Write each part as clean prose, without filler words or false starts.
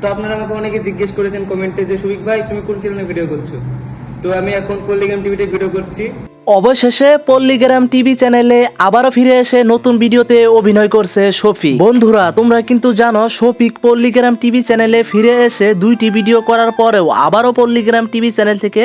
তো আপনারা আমাকে অনেকে জিজ্ঞেস করেছেন কমেন্টে যে শফিক ভাই তুমি কোন চ্যানেলে ভিডিও করছো। তো আমি এখন পল্লিগ্রাম টিভিতে ভিডিও করছি। অবশেষে পল্লিগ্রাম টিভি চ্যানেলে আবারও ফিরে এসে নতুন ভিডিওতে অভিনয় করছে শফিক। বন্ধুরা তোমরা কিন্তু জানো শফিক পল্লিগ্রাম টিভি চ্যানেলে ফিরে এসে 2টি ভিডিও করার পরেও আবারও পল্লিগ্রাম টিভি চ্যানেল থেকে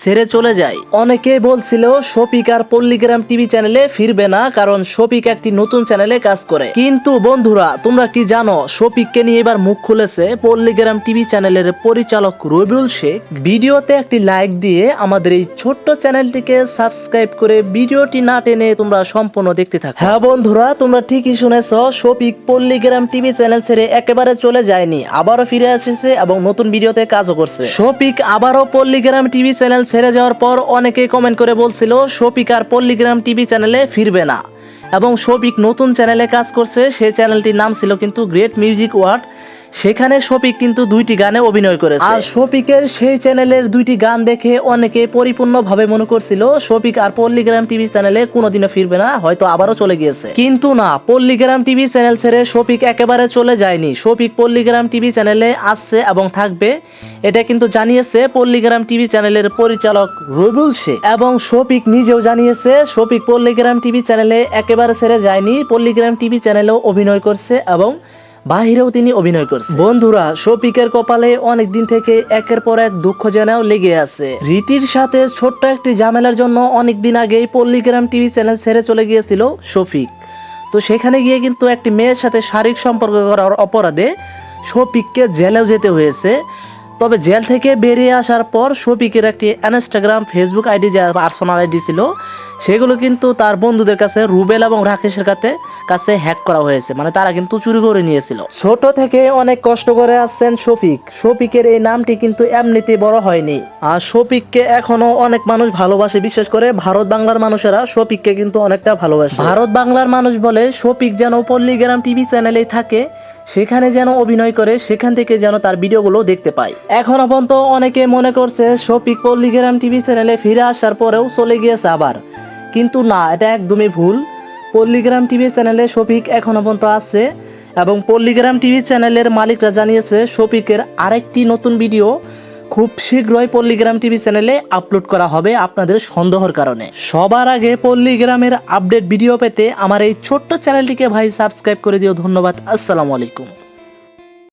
ছেড়ে চলে যায়। অনেকে বলছিল শফিক আর পল্লিগ্রাম টিভি চ্যানেলে ফিরবে না, কারণ শফিক একটি নতুন চ্যানেলে কাজ করে। কিন্তু বন্ধুরা তোমরা কি জানো শফিককে নিয়ে এবার মুখ খুলেছে পল্লিগ্রাম টিভি চ্যানেলের পরিচালক রবিউল শেখ। ভিডিওতে একটি লাইক দিয়ে আমাদের এই ছোট্ট চ্যানেলটিকে সাবস্ক্রাইব করে ভিডিওটি না টেনে তোমরা সম্পূর্ণ দেখতে থাকো। হ্যাঁ বন্ধুরা তোমরা ঠিকই শুনেছ, শফিক পল্লিগ্রাম টিভি চ্যানেল ছেড়ে একেবারে চলে যায়নি, আবারও ফিরে এসেছে এবং নতুন ভিডিওতে কাজও করছে। শফিক আবারও পল্লিগ্রাম টিভি চ্যানেল ছেড়ে যাওয়ার পর অনেকেই কমেন্ট করে বলছিল শফিক আর পল্লিগ্রাম টিভি চ্যানেলে ফিরবে না, এবং শফিক নতুন চ্যানেলে কাজ করছে। সেই চ্যানেলটির নাম ছিল কিন্তু গ্রেট মিউজিক ওয়ার্ল্ড। সেখানে শফিক কিন্তু 2টি গানে অভিনয় করেছে। আর শফিকের সেই চ্যানেলের 2টি গান দেখে অনেকে পরিপূর্ণভাবে মনে করছিল শফিক আর পল্লিগ্রাম টিভি চ্যানেলে কোনোদিনও ফিরবে না, হয়তো আবারও চলে গিয়েছে। কিন্তু না, পল্লিগ্রাম টিভি চ্যানেল ছেড়ে শফিক একেবারে চলে যায়নি। শফিক পল্লিগ্রাম টিভি চ্যানেলে আসছে এবং থাকবে, এটা কিন্তু জানিয়েছে পল্লিগ্রাম টিভি চ্যানেলের পরিচালক রবিউল শেখ। এবং শফিক নিজেও জানিয়েছে শফিক পল্লিগ্রাম টিভি চ্যানেলে একেবারে ছেড়ে যায়নি, পল্লিগ্রাম টিভি চ্যানেলেও অভিনয় করছে এবং বাহিরেও তিনি অভিনয় করছে। বন্ধুরা শফিকের কপালে অনেক দিন থেকে একের পর এক দুঃখ যেন লেগে আছে। রীতির সাথে ছোট্ট একটি ঝামেলার জন্য অনেক দিন আগেই পল্লিগ্রাম টিভি চ্যানেল ছেড়ে চলে গিয়েছিল শফিক। তো সেখানে গিয়ে কিন্তু একটি মেয়ের সাথে শারীরিক সম্পর্ক করার অপরাধে শফিককে জেলেও যেতে হয়েছে। তবে জেল থেকে বেরিয়ে আসার পর শফিকের একটি ইনস্টাগ্রাম ফেসবুক আইডি, যা পার্সোনাল আইডি ছিল, সেগুলো কিন্তু তার বন্ধুদের কাছে রুবেল এবং রাকেশের কাছে হ্যাক করা হয়েছে, মানে তারা কিন্তু চুরি করে নিয়েছিল। ছোট থেকে অনেক কষ্ট করে আসছেন শফিক। শফিকের এই নামটি কিন্তু এমনিতে বড় হয়নি, আর শফিককে এখনো অনেক মানুষ ভালোবাসে। বিশেষ করে ভারত বাংলার মানুষেরা শফিককে কিন্তু অনেকটা ভালোবাসে। ভারত বাংলার মানুষ বলে শফিক যেন পল্লিগ্রাম টিভি চ্যানেলেই থাকে, সেখানে যেন অভিনয় করে, সেখান থেকে যেন তার ভিডিওগুলো দেখতে পাই। এখনো পর্যন্ত অনেকে মনে করছে শফিক পল্লিগ্রাম টিভি চ্যানেলে ফিরে আসার পরেও চলে গিয়েছে আবার, কিন্তু না, এটা একদমই ভুল। পল্লিগ্রাম টিভি চ্যানেলে শফিক এখনো পর্যন্ত আছে এবং পল্লিগ্রাম টিভি চ্যানেলের মালিকরা জানিয়েছে শফিকের আরেকটি নতুন ভিডিও খুব শীঘ্রই পল্লিগ্রাম টিভি চ্যানেলে আপলোড করা হবে আপনাদের সন্দেহের কারণে। সবার আগে পল্লিগ্রামের আপডেট ভিডিও পেতে আমার এই ছোট্ট চ্যানেলটিকে ভাই সাবস্ক্রাইব করে দিও। ধন্যবাদ। আসসালামু আলাইকুম।